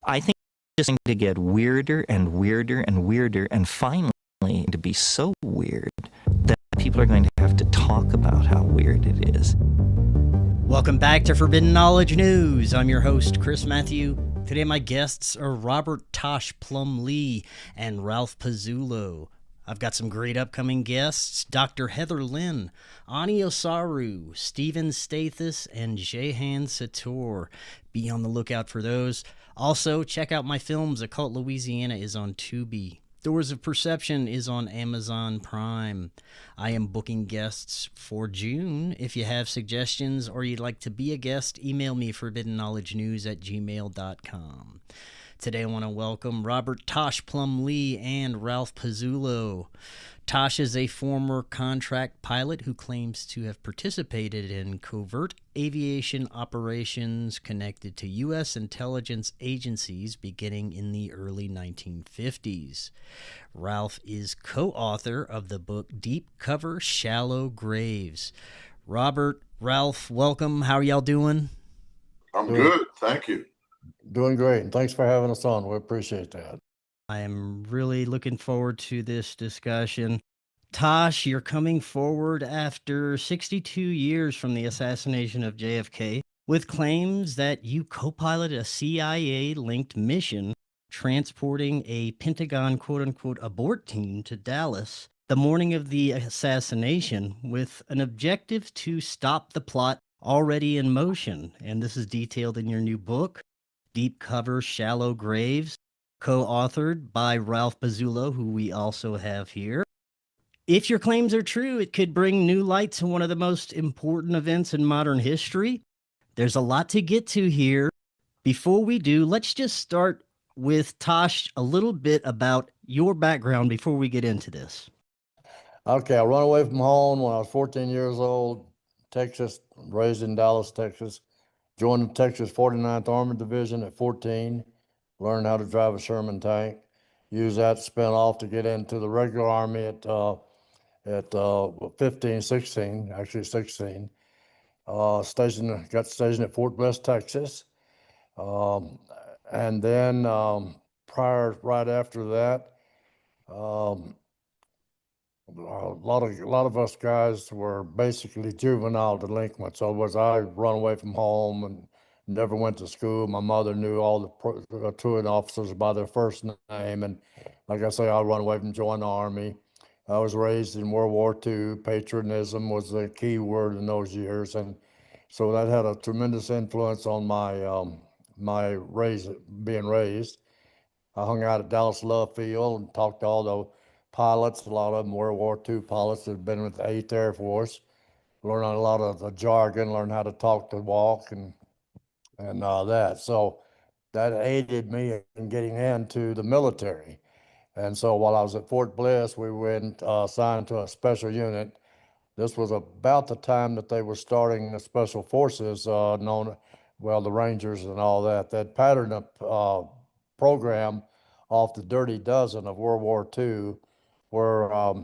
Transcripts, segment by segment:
I think it's just going to get weirder and weirder and weirder, and finally to be so weird that people are going to have to talk about how weird it is. Welcome back to Forbidden Knowledge News. I'm your host, Chris Matthew. Today my guests are Robert Tosh Plumlee and Ralph Pezzullo. I've got some great upcoming guests: Dr. Heather Lynn, Ani Osaru, Stephen Stathis, and Jehan Sator. Be on the lookout for those. Also, check out my films. Occult Louisiana is on Tubi. Doors of Perception is on Amazon Prime. I am booking guests for June. If you have suggestions or you'd like to be a guest, email me forbiddenknowledgenews@gmail.com. Today I want to welcome Robert Tosh Plumlee and Ralph Pezzullo. Tosh is a former contract pilot who claims to have participated in covert aviation operations connected to U.S. intelligence agencies beginning in the early 1950s. Ralph is co-author of the book Deep Cover, Shallow Graves. Robert, Ralph, welcome. How are y'all doing? I'm good. Thank you. Doing great, and thanks for having us on. We appreciate that. I am really looking forward to this discussion. Tosh, you're coming forward after 62 years from the assassination of JFK with claims that you co-piloted a CIA-linked mission transporting a Pentagon quote-unquote abort team to Dallas the morning of the assassination with an objective to stop the plot already in motion. And this is detailed in your new book, Deep Cover, Shallow Graves, co-authored by Ralph Pezzullo, who we also have here. If your claims are true, it could bring new light to one of the most important events in modern history. There's a lot to get to here. Before we do, let's just start with Tosh, a little bit about your background before we get into this. Okay, I run away from home when I was 14 years old, Texas, raised in Dallas, Texas. Joined the Texas 49th Armored Division at 14, learned how to drive a Sherman tank, used that to spin off to get into the regular Army at 15, 16, actually 16. Got stationed at Fort Bliss, Texas. And then right after that, a lot of us guys were basically juvenile delinquents. So I run away from home and never went to school. My mother knew all the truant officers by their first name, and like I say, I run away from joining the Army. I was raised in World War II. Patriotism was the key word in those years, and so that had a tremendous influence on my being raised. I hung out at Dallas Love Field and talked to all the pilots. A lot of them World War II pilots that had been with the 8th Air Force. Learned a lot of the jargon, learned how to talk, to walk, and that. So that aided me in getting into the military. And so while I was at Fort Bliss, we went assigned to a special unit. This was about the time that they were starting the special forces, the Rangers and all that. That patterned a program off the Dirty Dozen of World War II, where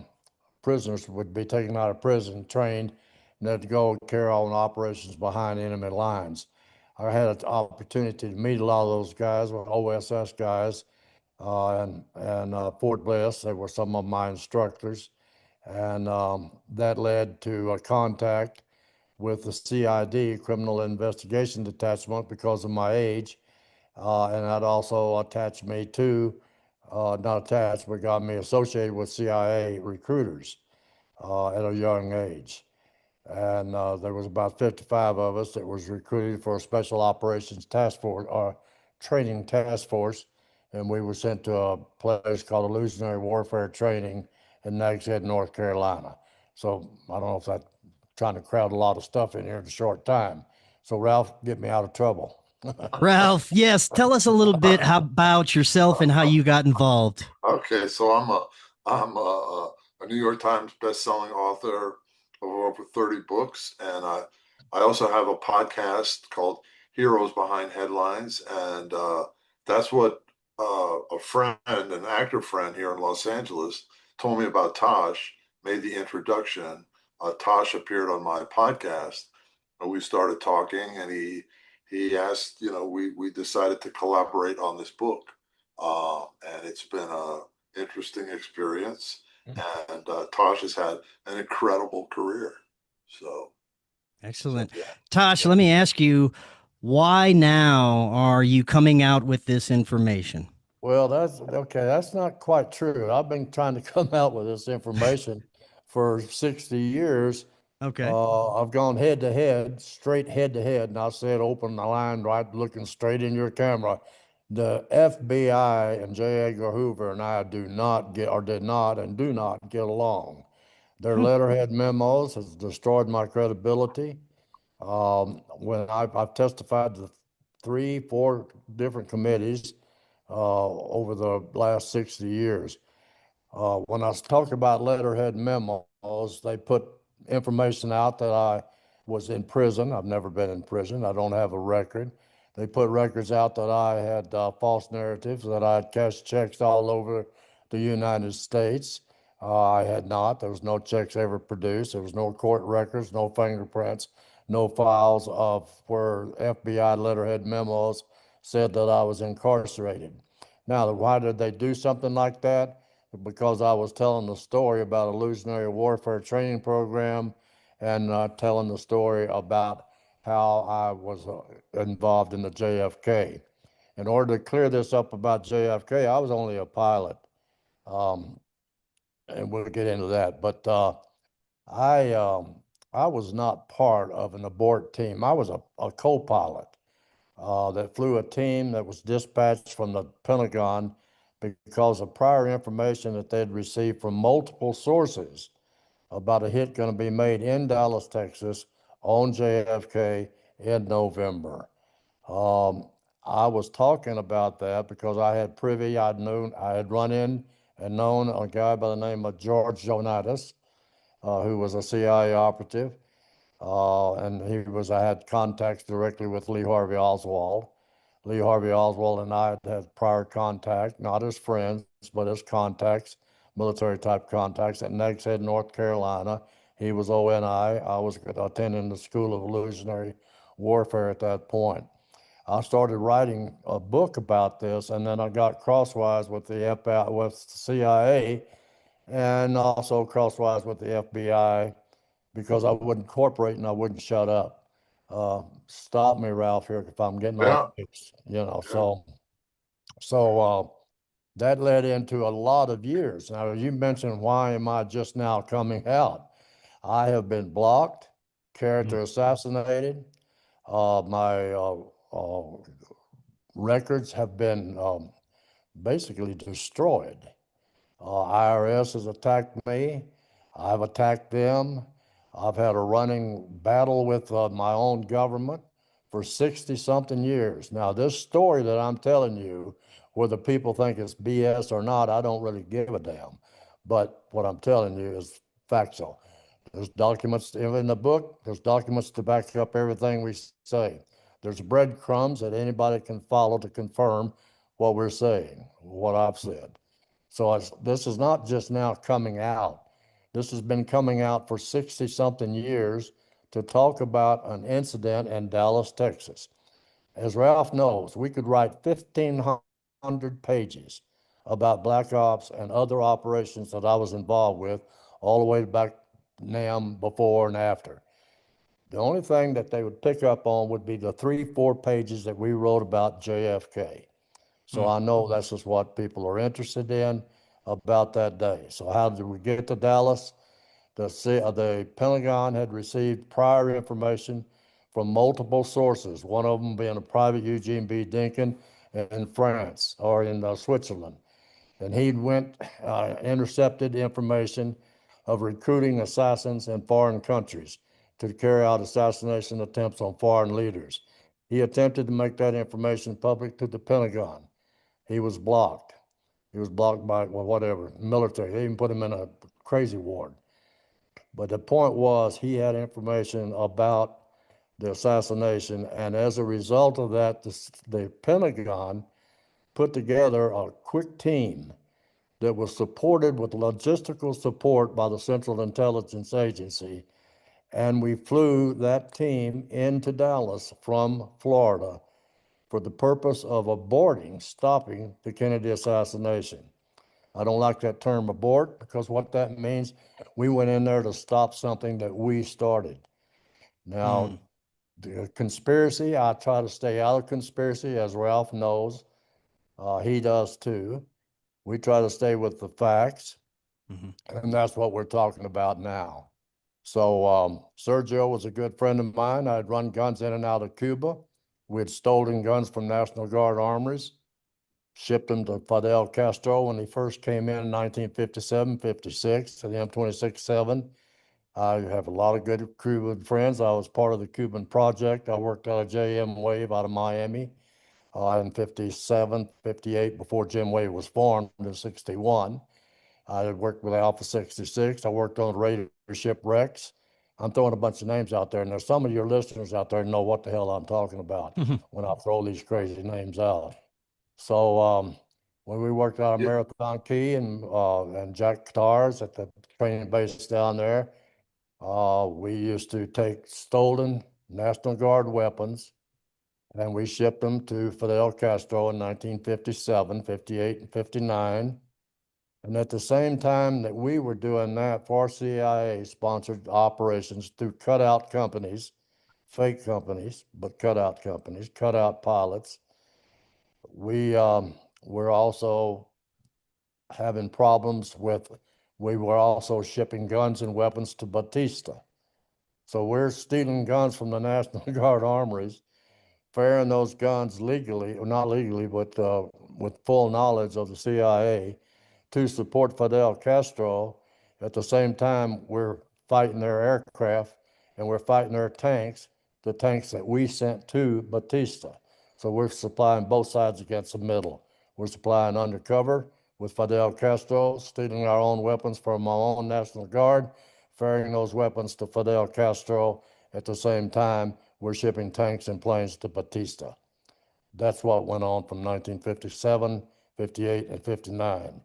prisoners would be taken out of prison, trained, and had to go carry on operations behind enemy lines. I had an opportunity to meet a lot of those guys, OSS guys, and Fort Bliss. They were some of my instructors, and that led to a contact with the CID, Criminal Investigation Detachment, because of my age, and that also attached me to, not attached, but got me associated with CIA recruiters at a young age. And there was about 55 of us that was recruited for a special operations task force, or training task force, and we were sent to a place called Illusionary Warfare Training in Nags Head, North Carolina. So I don't know if that's trying to crowd a lot of stuff in here in a short time. So Ralph, get me out of trouble. Ralph, yes, tell us a little bit about yourself and how you got involved. Okay, so I'm a New York Times best-selling author of over 30 books, and I also have a podcast called Heroes Behind Headlines, and that's what a friend, an actor friend here in Los Angeles, told me about Tosh, made the introduction. Tosh appeared on my podcast, and we started talking, and he he asked, we decided to collaborate on this book. And it's been a interesting experience. And Tosh has had an incredible career. So Excellent. yeah. Tosh, let me ask you, why now are you coming out with this information? Well, that's okay. That's not quite true. I've been trying to come out with this information for 60 years. Okay. I've gone head to head, straight head to head, and I said, open the line right, looking straight in your camera. The FBI and J. Edgar Hoover and I do not get, or did not, and do not get along. Their letterhead memos has destroyed my credibility. When I've testified to 3, 4 different committees over the last 60 years. When I talk about letterhead memos, they put information out that I was in prison. I've never been in prison. I don't have a record. They put records out that I had false narratives, that I had cashed checks all over the United States. I had not. There was no checks ever produced. There was no court records, no fingerprints, no files of where FBI letterhead memos said that I was incarcerated. Now, why did they do something like that? Because I was telling the story about illusionary warfare training program and telling the story about how I was involved in the JFK. In order to clear this up about JFK, I was only a pilot, and we'll get into that. But I was not part of an abort team. I was a co-pilot that flew a team that was dispatched from the Pentagon because of prior information that they'd received from multiple sources about a hit going to be made in Dallas, Texas on JFK in November. I was talking about that because I had privy, I had run in and known a guy by the name of George Jonatas, who was a CIA operative. And I had contacts directly with Lee Harvey Oswald. Lee Harvey Oswald and I had prior contact, not as friends, but as contacts, military type contacts at Nags Head, North Carolina. He was ONI. I was attending the School of Illusionary Warfare at that point. I started writing a book about this, and then I got crosswise with the FBI, with the CIA, and also crosswise with the FBI because I wouldn't cooperate and I wouldn't shut up. Stop me, Ralph, here if I'm getting off base, So that led into a lot of years. Now, you mentioned, why am I just now coming out? I have been blocked, character assassinated. My records have been basically destroyed. IRS has attacked me. I've attacked them. I've had a running battle with my own government for 60 something years. Now, this story that I'm telling you, whether people think it's BS or not, I don't really give a damn. But what I'm telling you is factual. There's documents in the book. There's documents to back up everything we say. There's breadcrumbs that anybody can follow to confirm what we're saying, what I've said. So this is not just now coming out. This has been coming out for 60 something years to talk about an incident in Dallas, Texas. As Ralph knows, we could write 1,500 pages about Black Ops and other operations that I was involved with, all the way back NAM, before and after. The only thing that they would pick up on would be the 3, 4 pages that we wrote about JFK. So I know this is what people are interested in about that day. So how did we get to Dallas? The Pentagon had received prior information from multiple sources, one of them being a private Eugene B. Dinkin in France or in Switzerland. And he intercepted information of recruiting assassins in foreign countries to carry out assassination attempts on foreign leaders. He attempted to make that information public to the Pentagon. He was blocked. He was blocked by, well, whatever, military. They even put him in a crazy ward. But the point was, he had information about the assassination, and as a result of that, the Pentagon put together a quick team that was supported with logistical support by the Central Intelligence Agency, And we flew that team into Dallas from Florida for the purpose of stopping the Kennedy assassination. I don't like that term abort, because what that means, we went in there to stop something that we started. Now, the conspiracy, I try to stay out of conspiracy, as Ralph knows. He does too. We try to stay with the facts, and that's what we're talking about now. So Sergio was a good friend of mine. I'd run guns in and out of Cuba. We had stolen guns from National Guard armories, shipped them to Fidel Castro when he first came in 1957, 56, to the M26-7. I have a lot of good Cuban friends. I was part of the Cuban project. I worked out of JM Wave out of Miami in 57, 58, before Jim Wave was formed in 61. I worked with Alpha 66. I worked on Raider ship Rex. I'm throwing a bunch of names out there, and there's some of your listeners out there who know what the hell I'm talking about when I throw these crazy names out. So when we worked out of Marathon Key and Jack Tars at the training base down there, we used to take stolen National Guard weapons, and we shipped them to Fidel Castro in 1957, 58, and 59. And at the same time that we were doing that, for CIA-sponsored operations through cutout companies, fake companies, but cutout companies, cutout pilots, we were also having problems we were also shipping guns and weapons to Batista. So we're stealing guns from the National Guard armories, firing those guns legally, or not legally, but with full knowledge of the CIA, to support Fidel Castro. At the same time, we're fighting their aircraft and we're fighting their tanks, the tanks that we sent to Batista. So we're supplying both sides against the middle. We're supplying undercover with Fidel Castro, stealing our own weapons from our own National Guard, firing those weapons to Fidel Castro. At the same time, we're shipping tanks and planes to Batista. That's what went on from 1957, 58, and 59.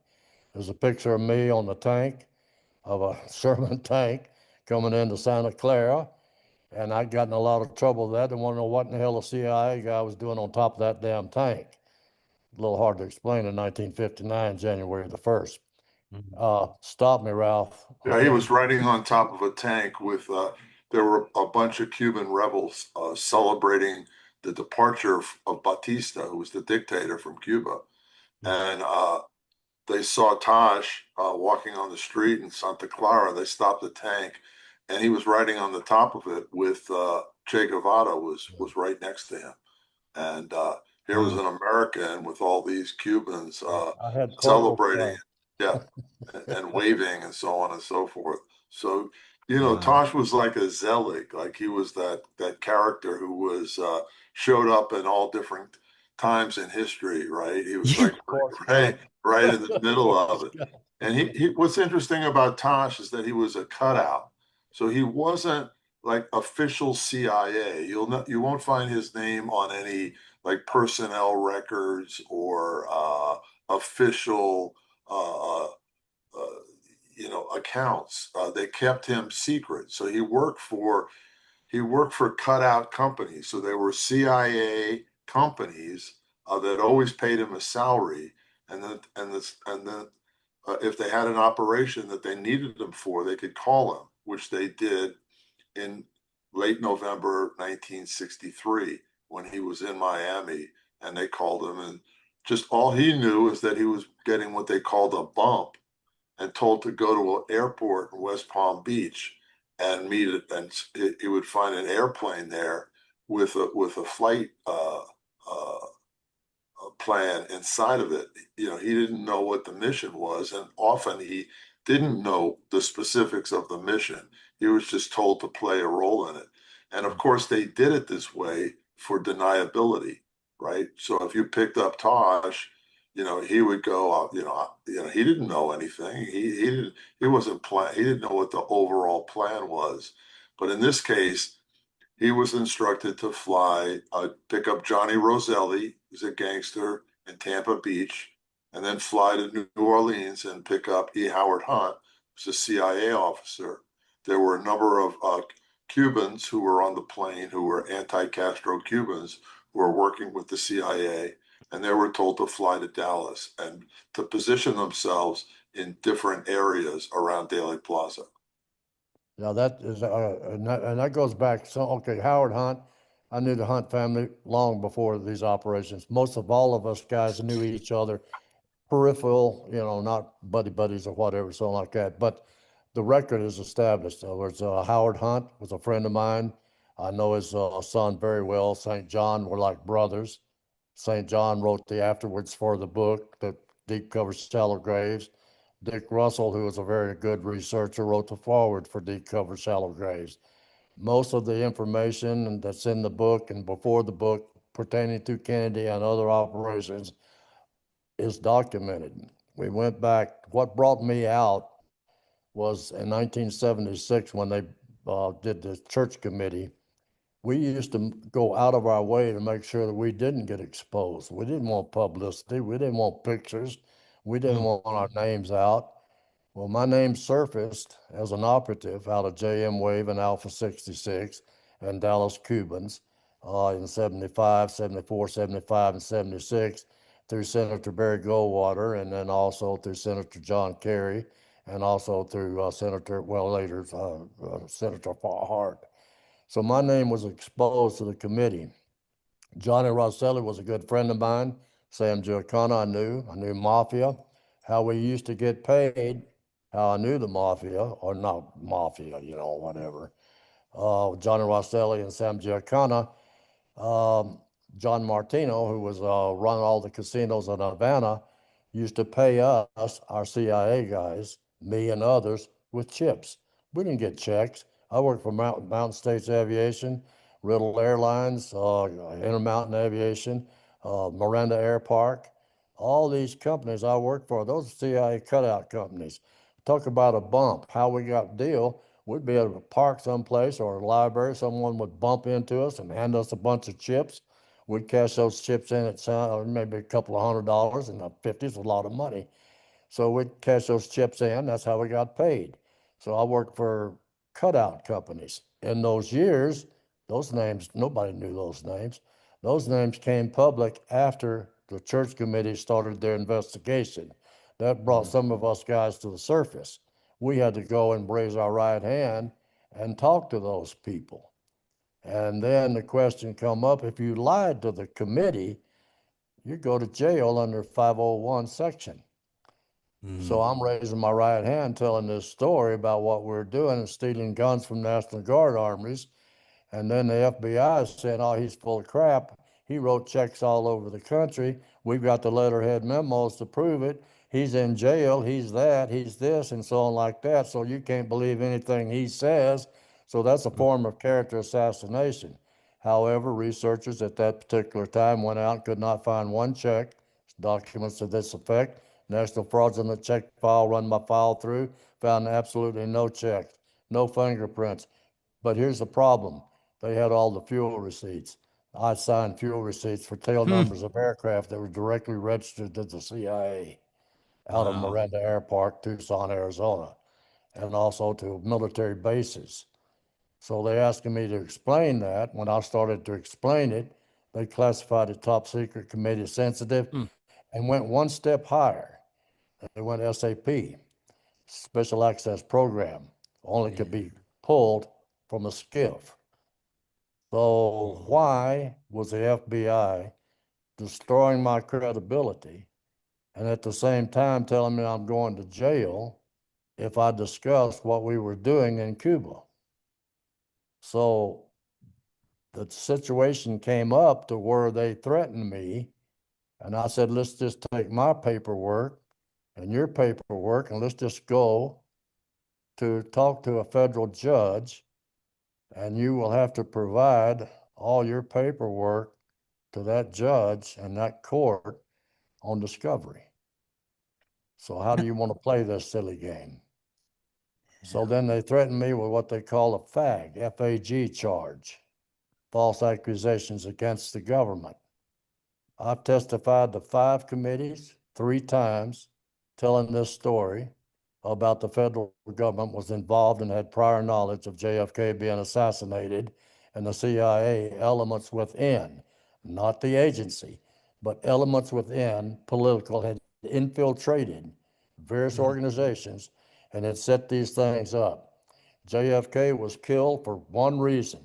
There's a picture of me on the tank, of a Sherman tank coming into Santa Clara, and I got in a lot of trouble with that. Didn't want to know what in the hell the CIA guy was doing on top of that damn tank. A little hard to explain in 1959, January the 1st. Stop me, Ralph. Yeah, he was riding on top of a tank with, there were a bunch of Cuban rebels celebrating the departure of Batista, who was the dictator from Cuba. And they saw Tosh walking on the street in Santa Clara. They stopped the tank, and he was riding on the top of it with Che Guevara was right next to him. And here was an American with all these Cubans celebrating, and waving and so on and so forth. So, Tosh was like a Zelig, like he was that character who was showed up in all different times in history, right? He was like right in the middle of it. And he what's interesting about Tosh is that he was a cutout. So he wasn't like official CIA. You won't find his name on any like personnel records or official accounts. They kept him secret. So he worked for cutout companies. So they were CIA companies that always paid him a salary, and then if they had an operation that they needed him for, they could call him, which they did in late November 1963 when he was in Miami, and they called him, and just all he knew is that he was getting what they called a bump and told to go to an airport in West Palm Beach and meet it, and he would find an airplane there with a flight plan inside of it. He didn't know what the mission was, and often he didn't know the specifics of the mission. He was just told to play a role in it. And of course, they did it this way for deniability, right? So if you picked up Tosh, he would go, he didn't know anything. He wasn't plan. He didn't know what the overall plan was. But in this case, he was instructed to pick up Johnny Roselli, who's a gangster in Tampa Beach, and then fly to New Orleans and pick up E. Howard Hunt, who's a CIA officer. There were a number of Cubans who were on the plane, who were anti-Castro Cubans, who were working with the CIA, and they were told to fly to Dallas and to position themselves in different areas around Daley Plaza. Yeah, that is, and that goes back. So, okay, Howard Hunt, I knew the Hunt family long before these operations. Most of all of us guys knew each other, peripheral, not buddies or whatever, something like that. But the record is established. In other words, Howard Hunt was a friend of mine. I know his son very well. St. John were like brothers. St. John wrote the afterwards for the book, The Deep Cover Shallow Graves. Dick Russell, who was a very good researcher, wrote the foreword for Deep Cover Shallow Graves. Most of the information that's in the book and before the book pertaining to Kennedy and other operations is documented. We went back. What brought me out was in 1976 when they did the church committee. We used to go out of our way to make sure that we didn't get exposed. We didn't want publicity. We didn't want pictures. We didn't want our names out. Well, my name surfaced as an operative out of JM Wave and Alpha 66 and Dallas Cubans in 75, 74, 75, and 76 through Senator Barry Goldwater, and then also through Senator John Kerry, and also through later Senator Hart. So my name was exposed to the committee. Johnny Rosselli was a good friend of mine. Sam Giancana I knew Mafia, how we used to get paid, how I knew the Mafia, or not Mafia, whatever. Johnny Rosselli and Sam Giancana, John Martino, who was running all the casinos in Havana, used to pay us, our CIA guys, me and others, with chips. We didn't get checks. I worked for Mountain States Aviation, Riddle Airlines, Intermountain Aviation, Miranda Air Park. All these companies I worked for, those CIA cutout companies. Talk about a bump, how we got deal. We'd be able to park someplace or a library, someone would bump into us and hand us a bunch of chips. We'd cash those chips in at maybe a couple of $100, and the 50s a lot of money. So we'd cash those chips in. That's how we got paid. So I worked for cutout companies. In those years, those names, nobody knew those names. Those names came public after the church committee started their investigation. That brought some of us guys to the surface. We had to go and raise our right hand and talk to those people. And then the question come up, if you lied to the committee, you go to jail under 501 section. So I'm raising my right hand telling this story about what we're doing and stealing guns from National Guard armories. And then the FBI is saying, oh, he's full of crap. He wrote checks all over the country. We've got the letterhead memos to prove it. He's in jail. He's that. He's this, and so on like that. So you can't believe anything he says. So that's a form of character assassination. However, researchers at that particular time went out and could not find one check, documents to this effect. National Fraudulent Check File, run my file through, found absolutely no checks, no fingerprints. But here's the problem. They had all the fuel receipts. I signed fuel receipts for tail numbers of aircraft that were directly registered to the CIA out of Miranda Air Park, Tucson, Arizona, and also to military bases. So they asked me to explain that. When I started to explain it, they classified it top secret, committee sensitive, and went one step higher. They went SAP, Special Access Program, only could be pulled from a SCIF. So why was the FBI destroying my credibility and at the same time telling me I'm going to jail if I discussed what we were doing in Cuba? So the situation came up to where they threatened me, and I said, let's just take my paperwork and your paperwork and let's just go to talk to a federal judge, and you will have to provide all your paperwork to that judge and that court on discovery. So how do you want to play this silly game? So then they threatened me with what they call a FAG, F-A-G charge, false accusations against the government. I've testified to 5 committees 3 times telling this story. about the federal government was involved and had prior knowledge of JFK being assassinated, and the CIA elements within, not the agency, but elements within political had infiltrated various organizations and had set these things up. JFK was killed for one reason.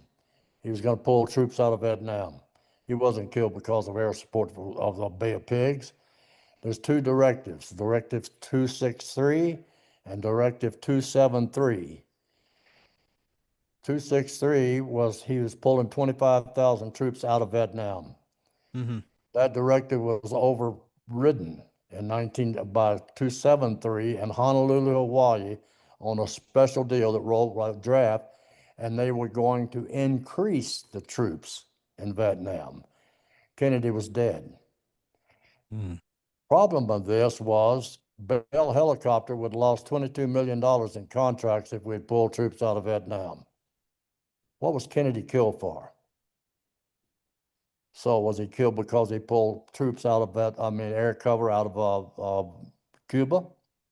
He was going to pull troops out of Vietnam. He wasn't killed because of air support of the Bay of Pigs. There's two directives, Directive 263 and Directive 273. 263 was he was pulling 25,000 troops out of Vietnam. Mm-hmm. That directive was overridden by 273 in Honolulu, Hawaii, on a special deal that rolled by draft, and they were going to increase the troops in Vietnam. Kennedy was dead. Mm. Problem of this was Bell Helicopter would have lost $22 million in contracts if we had pulled troops out of Vietnam. What was Kennedy killed for? So was he killed because he pulled troops out of air cover out of Cuba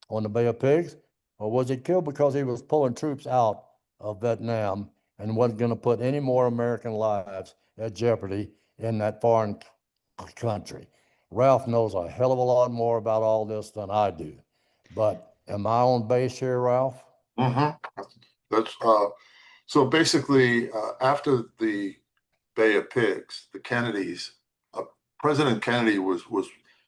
on the Bay of Pigs? Or was he killed because he was pulling troops out of Vietnam and wasn't going to put any more American lives at jeopardy in that foreign country? Ralph knows a hell of a lot more about all this than I do. But am I on base here, Ralph? Mm-hmm. That's so basically after the Bay of Pigs, the Kennedys, President Kennedy was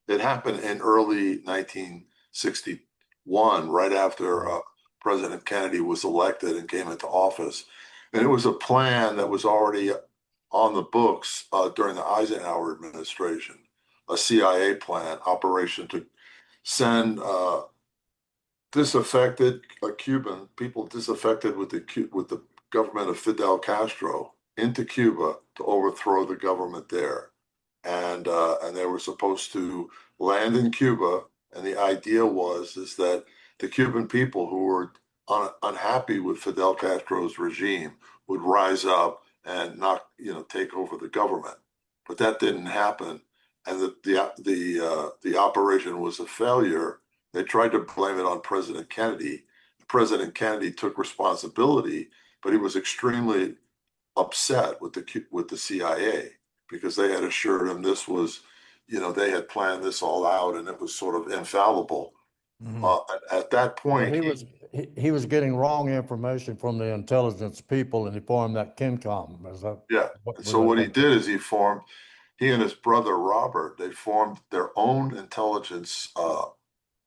it happened in early 1961, right after President Kennedy was elected and came into office. And it was a plan that was already on the books during the Eisenhower administration, a CIA plan, operation to send disaffected Cuban people disaffected with the government of Fidel Castro into Cuba to overthrow the government there, and they were supposed to land in Cuba. And the idea was that the Cuban people who were unhappy with Fidel Castro's regime would rise up and take over the government. But that didn't happen, and the operation was a failure. They tried to blame it on President Kennedy. President Kennedy took responsibility, but he was extremely upset with the CIA because they had assured him this was, they had planned this all out and it was sort of infallible. Mm-hmm. At that point, he was getting wrong information from the intelligence people, and he formed that CENTCOM. So what he did is he and his brother Robert, they formed their own intelligence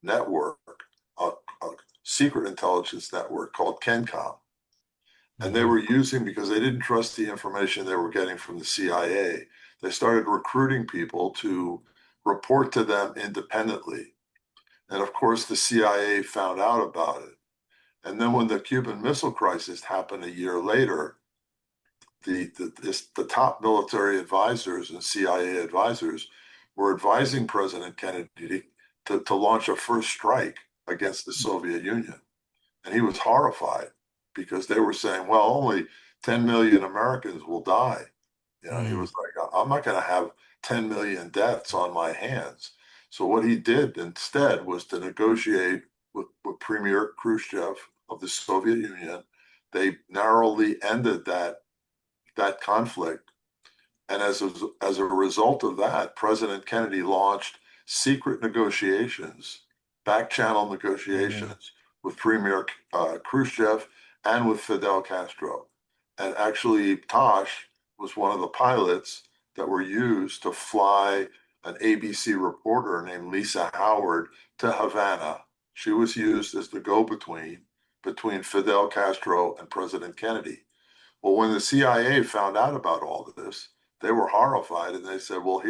network, a secret intelligence network called CENTCOM. And they were using, because they didn't trust the information they were getting from the CIA, they started recruiting people to report to them independently. And of course, the CIA found out about it. And then when the Cuban Missile Crisis happened a year later, the top military advisors and CIA advisors were advising President Kennedy to launch a first strike against the Soviet Union. And he was horrified because they were saying, well, only 10 million Americans will die. He was like, I'm not going to have 10 million deaths on my hands. So what he did instead was to negotiate with Premier Khrushchev of the Soviet Union. They narrowly ended that conflict. And as a result of that, President Kennedy launched secret negotiations, back channel negotiations with Premier Khrushchev and with Fidel Castro. And actually, Tosh was one of the pilots that were used to fly an ABC reporter named Lisa Howard to Havana. She was used as the go-between between Fidel Castro and President Kennedy. Well, when the CIA found out about all of this, they were horrified, and they said, well,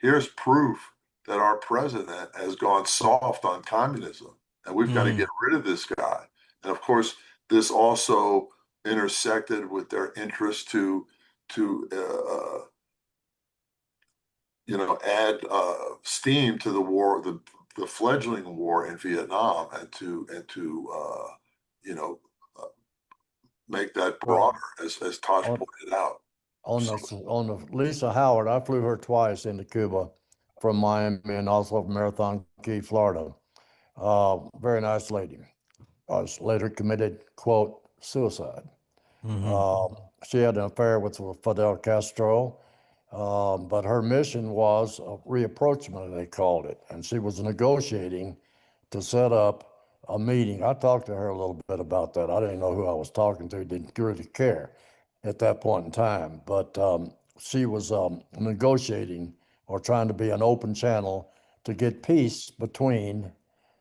here's proof that our president has gone soft on communism, and we've got to get rid of this guy. And of course, this also intersected with their interest to add steam to the war, the fledgling war in Vietnam, and to make that broader, as Tosh pointed out. On the Lisa Howard, I flew her twice into Cuba from Miami and also from Marathon Key, Florida. Very nice lady. later committed, quote, suicide. Mhm. She had an affair with Fidel Castro, but her mission was a reapproachment, they called it. And she was negotiating to set up a meeting. I talked to her a little bit about that. I didn't know who I was talking to, didn't really care at that point in time. But she was negotiating or trying to be an open channel to get peace between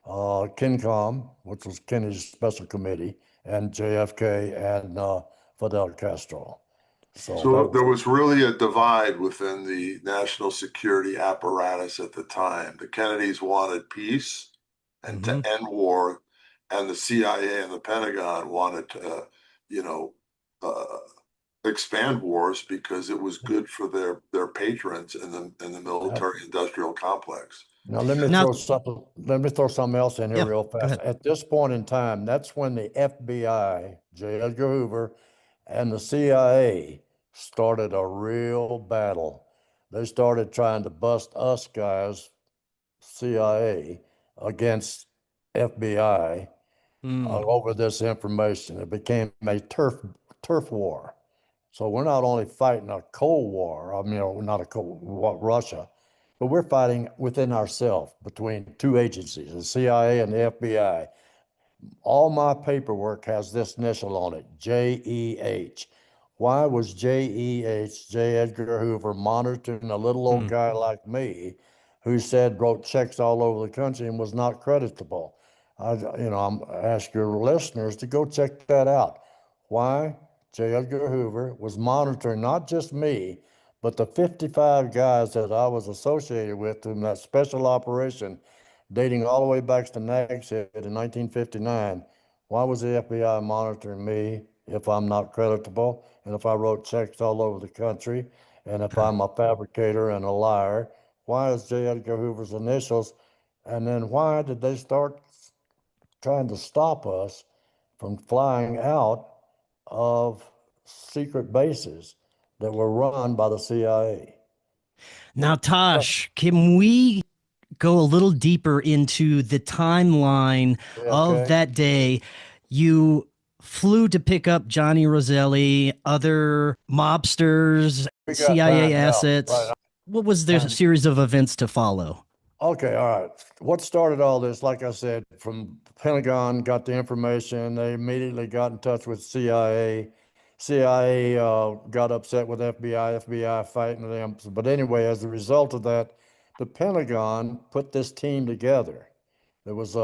KENCOM, which was Kennedy's special committee, and JFK and Fidel Castro. So that So was there was really a divide within the national security apparatus at the time. The Kennedys wanted peace and to Mhm. end war, and the CIA and the Pentagon wanted to, you know, uh, expand wars because it was good for their patrons in the yeah. military industrial complex. Now let me Now, throw something. Let me throw something else in here yeah, real go fast. ahead. At this point in time, that's when the FBI, J. Edgar Hoover, and the CIA started a real battle. They started trying to bust us guys, CIA, against FBI Mm. over this information. It became a turf war. So we're not only fighting a Cold War, I mean, not a Cold War, Russia, but we're fighting within ourselves between two agencies, the CIA and the FBI. All my paperwork has this initial on it, JEH. Why was JEH, J. Edgar Hoover, monitoring a little old Mm. guy like me who said wrote checks all over the country and was not creditable? I'm ask your listeners to go check that out. Why J. Edgar Hoover was monitoring not just me, but the 55 guys that I was associated with in that special operation dating all the way back to Nags Head in 1959. Why was the FBI monitoring me if I'm not creditable and if I wrote checks all over the country and if I'm a fabricator and a liar? Why is J. Edgar Hoover's initials? And then why did they start trying to stop us from flying out of secret bases that were run by the CIA? Now, Tosh, can we go a little deeper into the timeline of JFK? that day? You flew to pick up Johnny Roselli, other mobsters, We got CIA timed out, right? assets. What was the And series of events to follow? okay, all right. What started all this, like I said, from Pentagon got the information. They immediately got in touch with CIA. CIA got upset with FBI, FBI fighting them. But anyway, as a result of that, the Pentagon put this team together. There was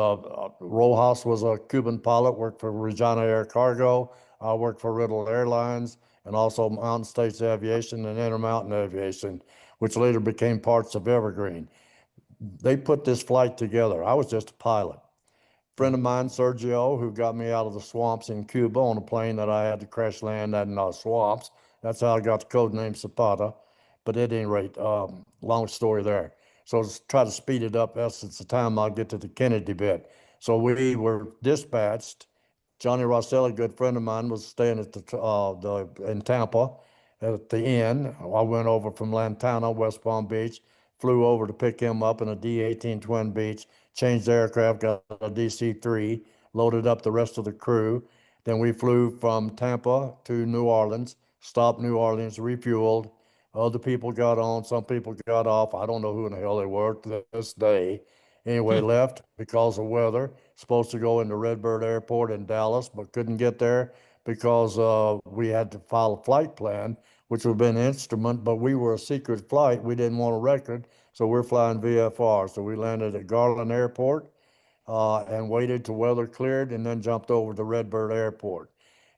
Rojas was a Cuban pilot, worked for Regina Air Cargo. I worked for Riddle Airlines and also Mountain States Aviation and Intermountain Aviation, which later became parts of Evergreen. They put this flight together. I was just a pilot. Friend of mine, Sergio, who got me out of the swamps in Cuba on a plane that I had to crash land in swamps. That's how I got the code name Zapata. But at any rate, long story there. So let's try to speed it up. That's the time I'll get to the Kennedy bit. So we were dispatched. Johnny Rosselli, a good friend of mine, was staying at in Tampa at the inn. I went over from Lantana, West Palm Beach, flew over to pick him up in a D-18 Twin Beach, changed the aircraft, got a DC-3, loaded up the rest of the crew. Then we flew from Tampa to New Orleans, stopped New Orleans, refueled. Other people got on, some people got off. I don't know who in the hell they were to this day. Anyway, Hmm. left because of weather. Supposed to go into Redbird Airport in Dallas, but couldn't get there because we had to file a flight plan, which would have been an instrument, but we were a secret flight. We didn't want a record, so we're flying VFR. So we landed at Garland Airport and waited till weather cleared and then jumped over to Redbird Airport.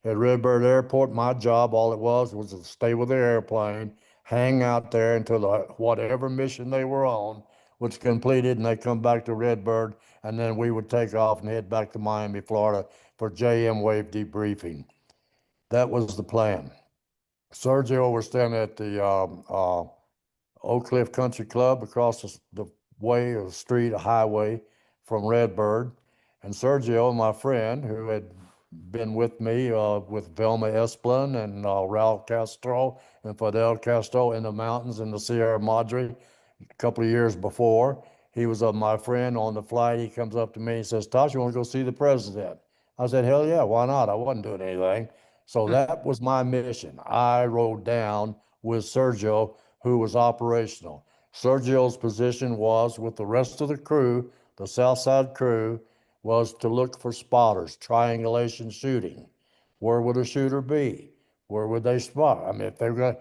At Redbird Airport, my job, all it was to stay with the airplane, hang out there until whatever mission they were on was completed, and they come back to Redbird, and then we would take off and head back to Miami, Florida for JM Wave debriefing. That was the plan. Sergio was standing at the Oak Cliff Country Club across the way or the street, a highway from Redbird. And Sergio, my friend, who had been with me with Velma Esplin and Raul Castro and Fidel Castro in the mountains in the Sierra Madre a couple of years before. He was my friend on the flight. He comes up to me and says, Tosh, you want to go see the president? I said, hell yeah, why not? I wasn't doing anything. So that was my mission. I rode down with Sergio, who was operational. Sergio's position was with the rest of the crew, the Southside crew, was to look for spotters, triangulation shooting. Where would a shooter be? Where would they spot? I mean, if they were going,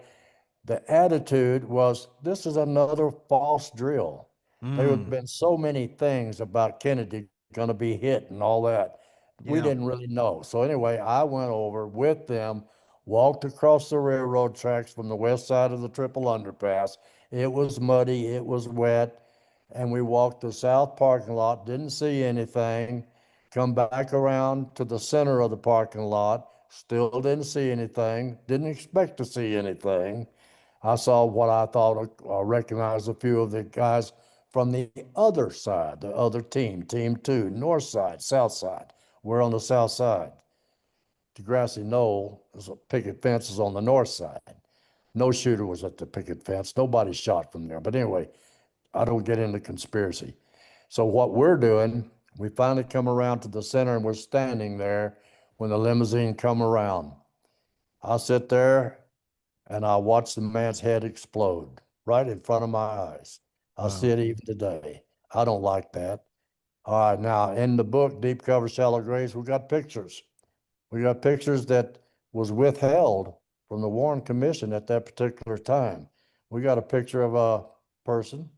the attitude was, this is another false drill. There would have been so many things about Kennedy going to be hit and all that. We Yeah. didn't really know. So anyway, I went over with them, walked across the railroad tracks from the west side of the triple underpass. It was muddy, it was wet, and we walked the south parking lot, didn't see anything. Come back around to the center of the parking lot, still didn't see anything, didn't expect to see anything. I saw what I thought I recognized a few of the guys from the other side, the other team, team two, north side, south side. We're on the south side. The grassy knoll, the picket fence is on the north side. No shooter was at the picket fence. Nobody shot from there. But anyway, I don't get into conspiracy. So what we're doing, we finally come around to the center and we're standing there when the limousine come around. I sit there and I watched the man's head explode right in front of my eyes. I see it even today. I don't like that. All right, now in the book, Deep Cover, Shallow Graves, we got pictures. We got pictures that was withheld from the Warren Commission at that particular time. We got a picture of a person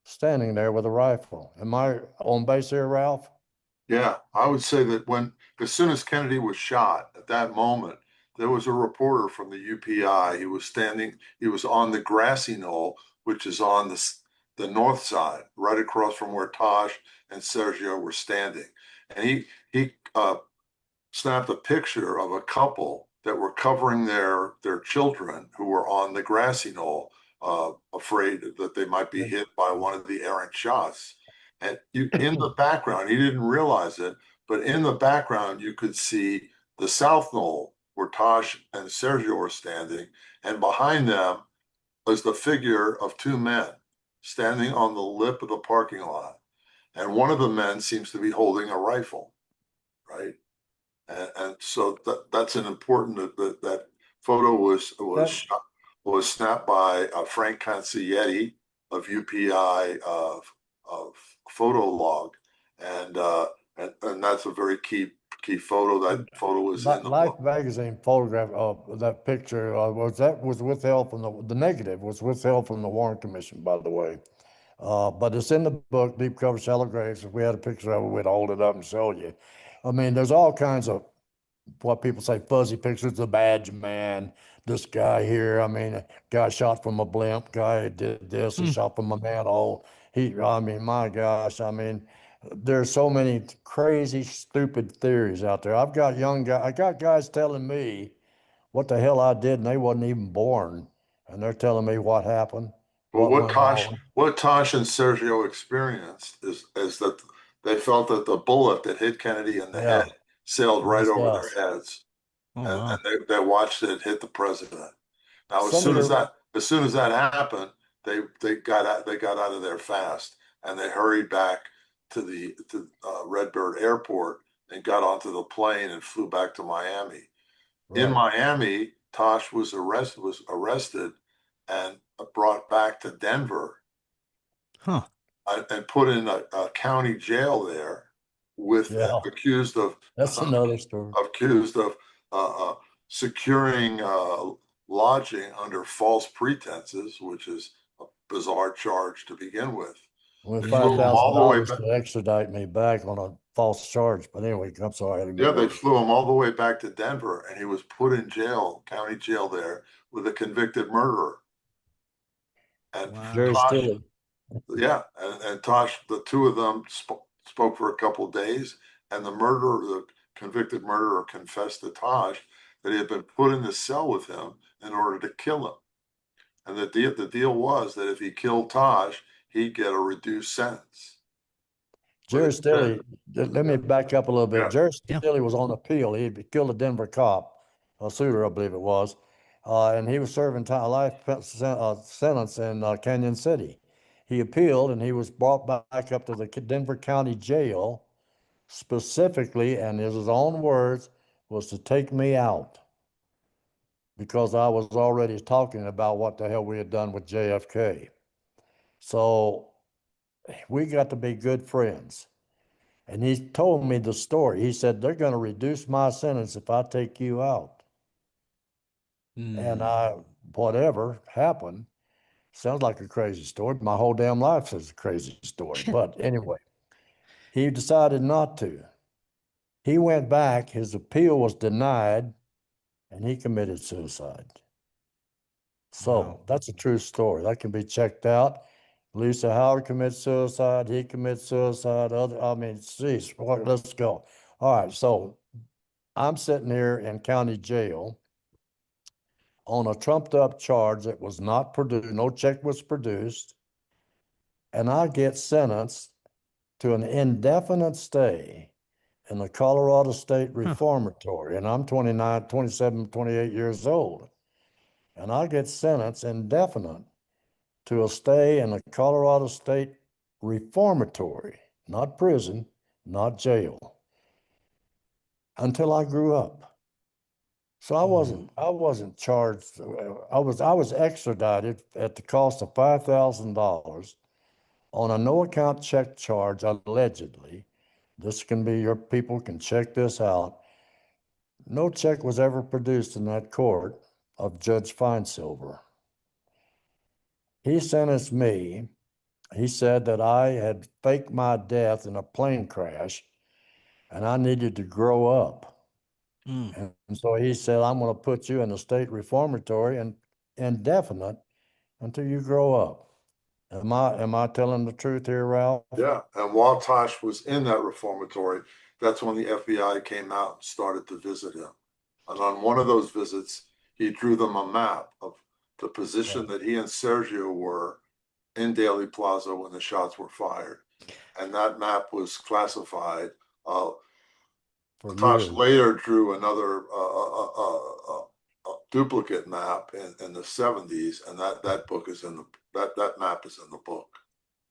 standing there with a rifle. Am I on base here, Ralph? Yeah, I would say that as soon as Kennedy was shot, at that moment, there was a reporter from the UPI. He was on the grassy knoll, which is on the north side, right across from where Tosh and Sergio were standing. And he snapped a picture of a couple that were covering their children who were on the grassy knoll, afraid that they might be hit by one of the errant shots. And in the background, he didn't realize it, but in the background, you could see the South Knoll where Tosh and Sergio were standing, and behind them was the figure of two men standing on the lip of the parking lot. And one of the men seems to be holding a rifle, right? And so that's an important that photo was snapped by Frank Consiglietti of UPI of photo log, and that's a very key photo. That photo was in the Life book. magazine photograph of that picture was withheld from the negative was withheld from the Warren Commission, by the way. But it's in the book, Deep Cover, Shallow Graves. If we had a picture of it, we'd hold it up and show you. I mean, there's all kinds of what people say fuzzy pictures, the badge man, this guy here. I mean, a guy shot from a blimp, guy did this, he shot from a manhole. I mean, my gosh, I mean, there's so many crazy, stupid theories out there. I got guys telling me what the hell I did and they wasn't even born. And they're telling me what happened, But what went on. what Tosh and Sergio experienced is that they felt that the bullet that hit Kennedy in the Yeah, head sailed right missed over their us. heads, Oh, and wow. they watched it hit the president. Now, Some of your as soon as that happened, they got out of there fast, and they hurried back to Redbird Airport and got onto the plane and flew back to Miami. In right. Miami, Tosh was arrested and brought back to Denver Huh. and put in a county jail there with Yeah, accused of that's another story. accused of uh, uh, securing lodging under false pretenses, which is a bizarre charge to begin with. With They five flew him thousand all the way dollars back. to extradite me back on a false charge. But anyway, I'm sorry, I didn't Yeah, mean to they flew him all the way back to Denver, and he was put in jail, county jail there, with a convicted murderer. And Jerry Wow. Tosh, Stilley. yeah, and Tosh, the two of them spoke for a couple of days, and the convicted murderer, confessed to Tosh that he had been put in the cell with him in order to kill him. And the deal was that if he killed Tosh, he'd get a reduced sentence. Jerry Stilley, let me back up a little bit. Yeah. Jerry Yeah. Stilley was on appeal. He had killed a Denver cop, a shooter, I believe it was. And he was serving a life sentence in Canyon City. He appealed and he was brought back up to the Denver County Jail specifically, and his own words, was to take me out because I was already talking about what the hell we had done with JFK. So we got to be good friends. And he told me the story. He said, they're going to reduce my sentence if I take you out. And whatever happened, sounds like a crazy story. My whole damn life is a crazy story. But anyway, he decided not to. He went back, his appeal was denied, and he committed suicide. So Wow. that's a true story. That can be checked out. Lisa Howard commits suicide. He commits suicide. Geez, let's go. All right. So I'm sitting here in county jail on a trumped up charge that was not produced. No check was produced. And I get sentenced to an indefinite stay in the Colorado State Reformatory. And I'm 29, 27, 28 years old. And I get sentenced indefinite to a stay in the Colorado State Reformatory, not prison, not jail, until I grew up. So I wasn't charged. I was extradited at the cost of $5,000 on a no account check charge, allegedly. This can be, your people can check this out. No check was ever produced in that court of Judge Feinsilver. He sentenced me. He said that I had faked my death in a plane crash and I needed to grow up. And so he said, I'm going to put you in the state reformatory and indefinite until you grow up. Am I telling the truth here, Ralph? Yeah. And while Tosh was in that reformatory, that's when the FBI came out and started to visit him. And on one of those visits, he drew them a map of the position that he and Sergio were in Daly Plaza when the shots were fired. And that map was classified. Tosh later drew another duplicate map in the 70s, and that book is in that map is in the book.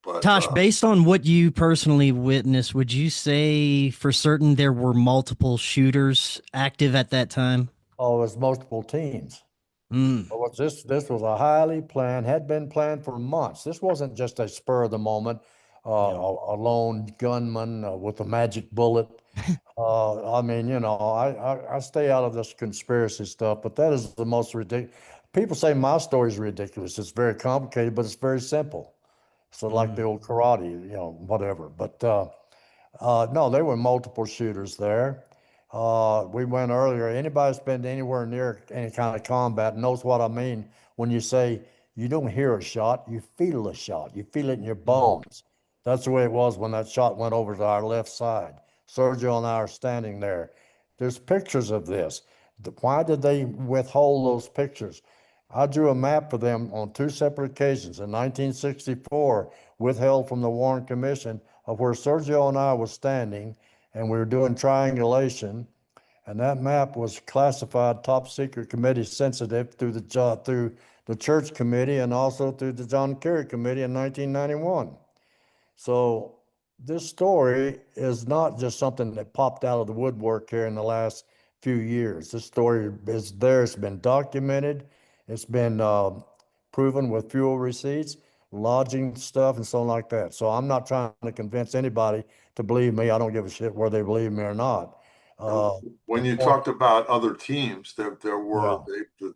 But Tosh, based on what you personally witnessed, would you say for certain there were multiple shooters active at that time? Oh, it was multiple teams. This was a highly planned, had been planned for months. This wasn't just a spur of the moment, a lone gunman with a magic bullet. I stay out of this conspiracy stuff, but that is the most ridiculous. People say my story is ridiculous. It's very complicated, but it's very simple. So like the old karate, whatever. But no, there were multiple shooters there. We went earlier. Anybody who's been anywhere near any kind of combat knows what I mean when you say you don't hear a shot, you feel a shot. You feel it in your bones. That's the way it was when that shot went over to our left side. Sergio and I are standing there. There's pictures of this. Why did they withhold those pictures? I drew a map for them on two separate occasions. In 1964, withheld from the Warren Commission of where Sergio and I was standing, and we were doing triangulation, and that map was classified top secret committee sensitive through the church committee and also through the John Kerry committee in 1991. So this story is not just something that popped out of the woodwork here in the last few years. This story is there. It's been documented. It's been proven with fuel receipts, lodging stuff, and so on like that. So I'm not trying to convince anybody to believe me. I don't give a shit whether they believe me or not. When you talked about other teams, there were Yeah.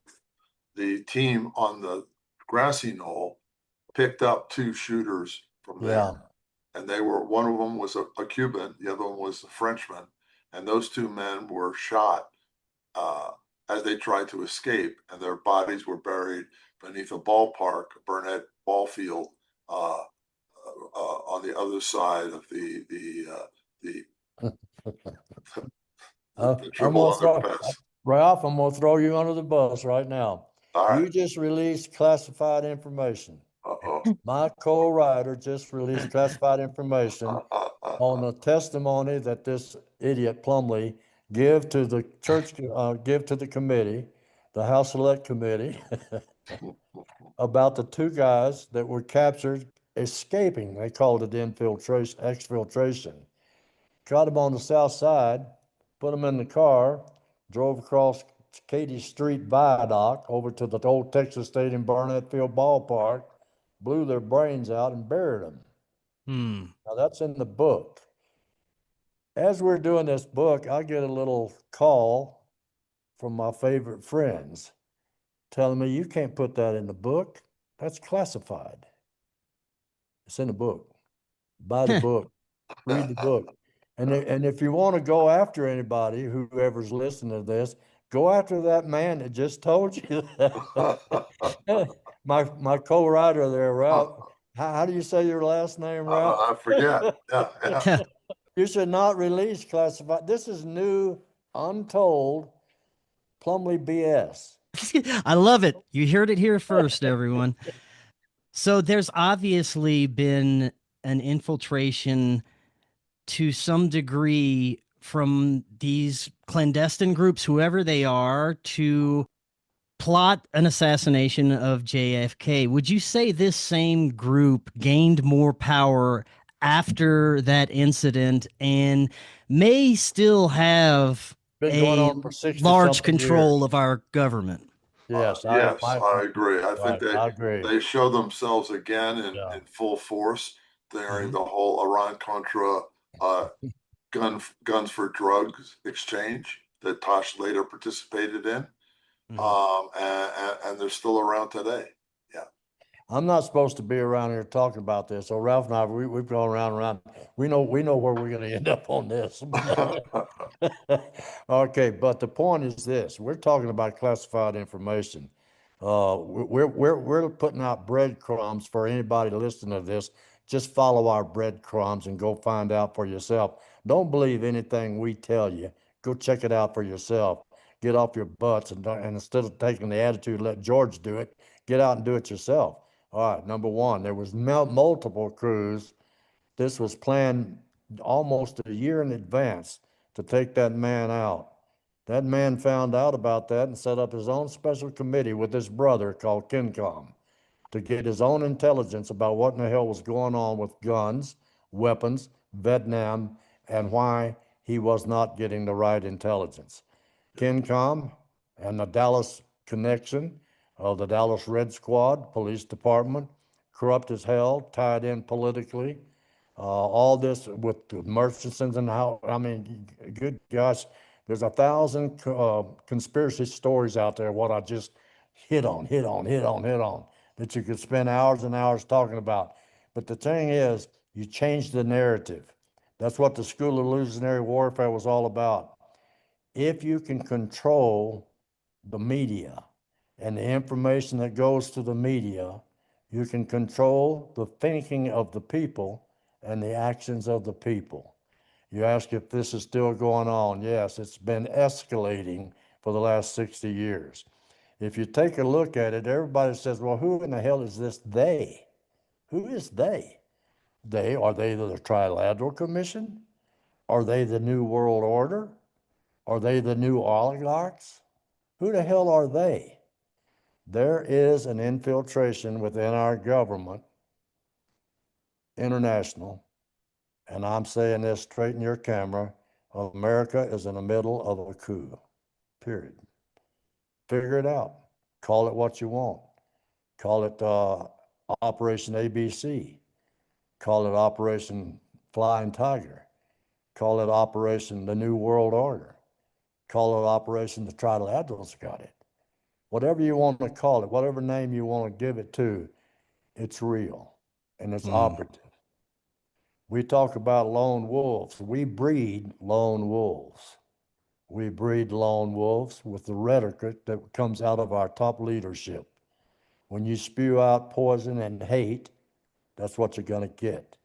the team on the grassy knoll picked up two shooters from there. Yeah. And one of them was a Cuban, the other one was a Frenchman. And those two men were shot as they tried to escape, and their bodies were buried beneath a ballpark, Burnett ball field, on the other side of the triple underpass. Ralph, I'm going to throw you under the bus right now. All right. You just released classified information. My co-writer just released classified information on the testimony that this idiot Plumlee give to the church, give to the committee, the House Select Committee, about the two guys that were captured escaping. They called it exfiltration, Caught him on the south side, put him in the car, drove across Katy Street Viaduct over to the old Texas Stadium Barnett Field Ballpark, blew their brains out and buried them. Now that's in the book. As we're doing this book, I get a little call from my favorite friends telling me, you can't put that in the book. That's classified. It's in the book. Buy the book. Read the book. And if you want to go after anybody, whoever's listening to this, go after that man that just told you that. my co-writer there, Ralph. How do you say your last name, Ralph? I forget. Yeah. You should not release classified. This is new, untold Plumlee BS. I love it. You heard it here first, everyone. So there's obviously been an infiltration to some degree from these clandestine groups, whoever they are, to plot an assassination of JFK. Would you say this same group gained more power after that incident and may still have Been going a on for 60 large something control years. of our government? Yes, I agree. I right, think I agree. they show themselves again in full force during the whole Iran-Contra guns for drugs exchange that Tosh later participated in. And they're still around today. Yeah. I'm not supposed to be around here talking about this. So Ralph and I, we've gone around and around. We know where we're going to end up on this. Okay, but the point is this: we're talking about classified information. We're putting out breadcrumbs for anybody listening to this. Just follow our breadcrumbs and go find out for yourself. Don't believe anything we tell you. Go check it out for yourself. Get off your butts and instead of taking the attitude, let George do it, get out and do it yourself. All right, number one, there was multiple crews. This was planned almost a year in advance to take that man out. That man found out about that and set up his own special committee with his brother called KenCom to get his own intelligence about what in the hell was going on with guns, weapons, Vietnam, and why he was not getting the right intelligence. KenCom and the Dallas connection of the Dallas Red Squad Police Department, corrupt as hell, tied in politically. All this with the Murchisons and how, I mean, good gosh, there's 1,000 conspiracy stories out there, what I just hit on, that you could spend hours and hours talking about. But the thing is, you change the narrative. That's what the School of Illusionary Warfare was all about. If you can control the media and the information that goes to the media, you can control the thinking of the people and the actions of the people. You ask if this is still going on. Yes, it's been escalating for the last 60 years. If you take a look at it, everybody says, well, who in the hell is this they? Who is they? Are they the Trilateral Commission? Are they the New World Order? Are they the new oligarchs? Who the hell are they? There is an infiltration within our government, international, and I'm saying this straight in your camera, America is in the middle of a coup, period. Figure it out. Call it what you want. Call it Operation ABC. Call it Operation Flying Tiger. Call it Operation The New World Order. Call it Operation The Trilaterals Got It. Whatever you want to call it, whatever name you want to give it to, it's real and it's operative. We talk about lone wolves. We breed lone wolves. We breed lone wolves with the rhetoric that comes out of our top leadership. When you spew out poison and hate, that's what you're going to get.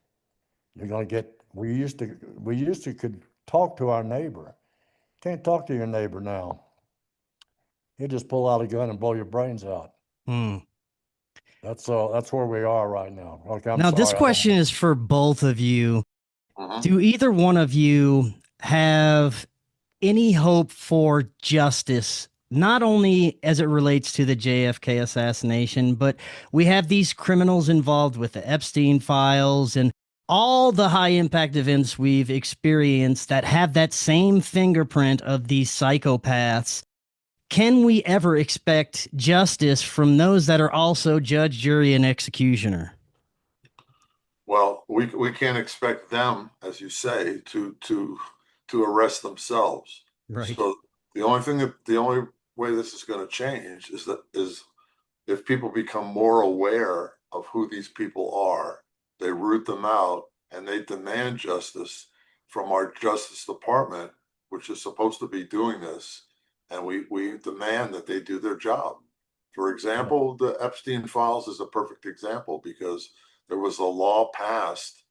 You're going to get, we used to could talk to our neighbor. Can't talk to your neighbor now. You just pull out a gun and blow your brains out. That's where we are right now. Okay, I'm now, sorry, this question is for both of you. Mhm. Do either one of you have any hope for justice, not only as it relates to the JFK assassination, but we have these criminals involved with the Epstein files and all the high impact events we've experienced that have that same fingerprint of these psychopaths, can we ever expect justice from those that are also judge, jury, and executioner? Well, we can't expect them, as you say, to arrest themselves. Right. So the only way this is going to change is if people become more aware of who these people are, they root them out, and they demand justice from our Justice Department, which is supposed to be doing this, and we demand that they do their job. For example, the Epstein files is a perfect example because there was a law passed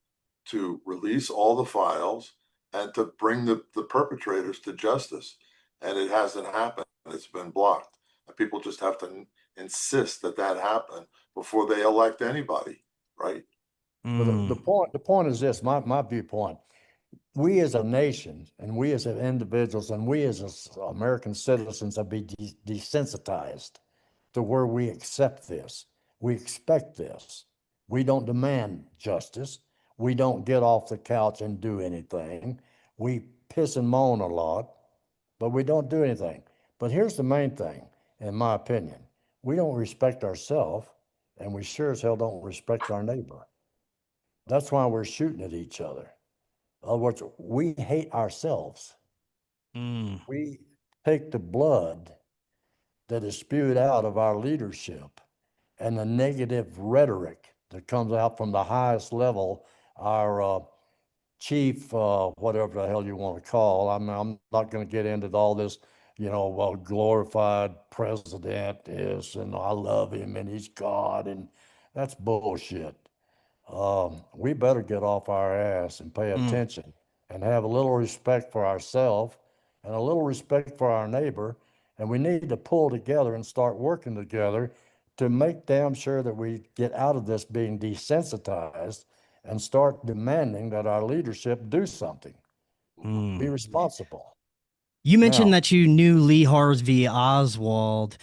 to release all the files and to bring the perpetrators to justice. And it hasn't happened. It's been blocked. And people just have to insist that that happen before they elect anybody, right? But the point is this, my viewpoint. We as a nation and we as individuals and we as American citizens have been desensitized to where we accept this. We expect this. We don't demand justice. We don't get off the couch and do anything. We piss and moan a lot, but we don't do anything. But here's the main thing, in my opinion. We don't respect ourselves, and we sure as hell don't respect our neighbor. That's why we're shooting at each other. In other words, we hate ourselves. We take the blood that is spewed out of our leadership and the negative rhetoric that comes out from the highest level, our chief, whatever the hell you want to call. I'm not going to get into all this, well, glorified president is, and I love him and he's God, and that's bullshit. We better get off our ass and pay attention and have a little respect for ourselves and a little respect for our neighbor. And we need to pull together and start working together to make damn sure that we get out of this being desensitized and start demanding that our leadership do something. Be responsible. You mentioned Now, that you knew Lee Harvey Oswald.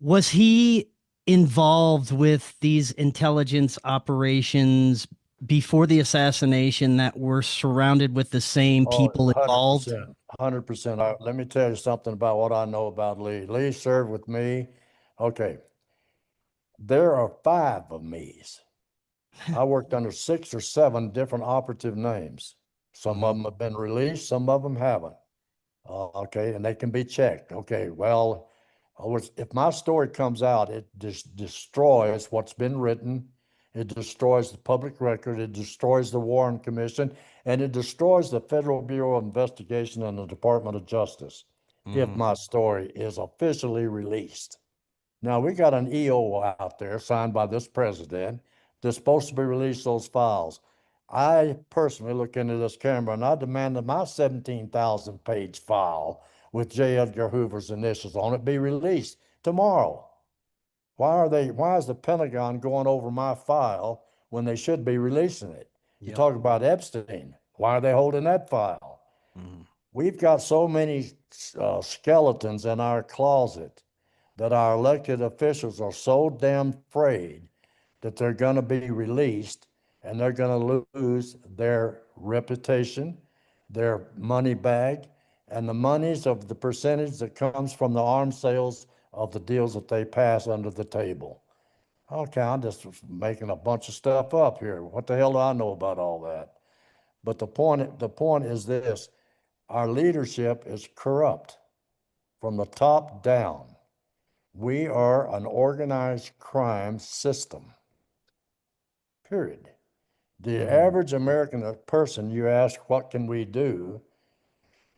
Was he involved with these intelligence operations before the assassination that were surrounded with the same people involved? 100%, 100%. Let me tell you something about what I know about Lee. Lee served with me. Okay. There are 5 of me's. I worked under 6 or 7 different operative names. Some of them have been released, some of them haven't. Okay, and they can be checked. Okay, well, if my story comes out, it destroys what's been written. It destroys the public record. It destroys the Warren Commission, and it destroys the Federal Bureau of Investigation and the Department of Justice if my story is officially released. Now, we got an EO out there signed by this president that's supposed to be released those files. I personally look into this camera and I demand that my 17,000 page file with J. Edgar Hoover's initials on it be released tomorrow. Why is the Pentagon going over my file when they should be releasing it? You talk about Epstein. Why are they holding that file? We've got so many skeletons in our closet that our elected officials are so damn afraid that they're going to be released and they're going to lose their reputation, their money bag, and the monies of the percentage that comes from the arms sales of the deals that they pass under the table. Okay, I'm just making a bunch of stuff up here. What the hell do I know about all that? But the point is this: our leadership is corrupt from the top down. We are an organized crime system, period. The average American person, you ask, what can we do?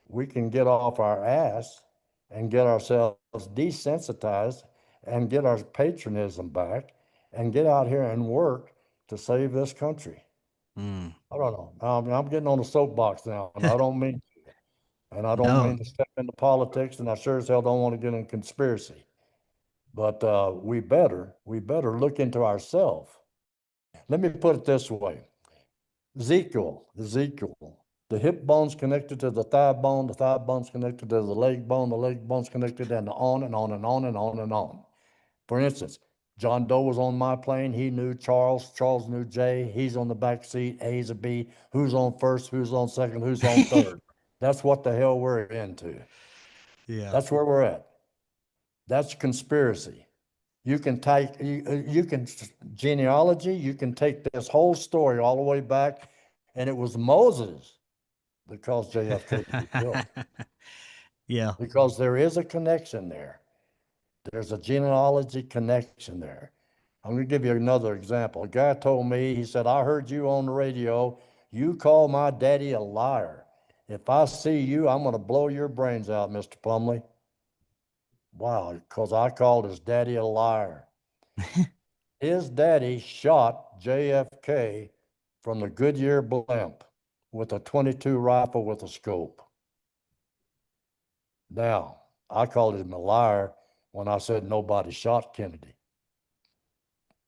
We can get off our ass and get ourselves desensitized and get our patriotism back and get out here and work to save this country. I don't know. I'm getting on the soapbox now, and I don't mean No. to step into politics, and I sure as hell don't want to get in conspiracy. But we better look into ourselves. Let me put it this way. Ezekiel, the hip bone's connected to the thigh bone's connected to the leg bone's connected, and on and on and on and on and on. For instance, John Doe was on my plane. He knew Charles. Charles knew Jay. He's on the back seat. A's a B. Who's on first? Who's on second? Who's on third? That's what the hell we're into. Yeah. That's where we're at. That's conspiracy. You can take, you can genealogy, you can take this whole story all the way back, and it was Moses that caused JFK to be killed. Yeah. Because there is a connection there. There's a genealogy connection there. I'm going to give you another example. A guy told me, he said, I heard you on the radio. You call my daddy a liar. If I see you, I'm going to blow your brains out, Mr. Plumlee. Wow, because I called his daddy a liar. His daddy shot JFK from the Goodyear blimp with a .22 rifle with a scope. Now, I called him a liar when I said nobody shot Kennedy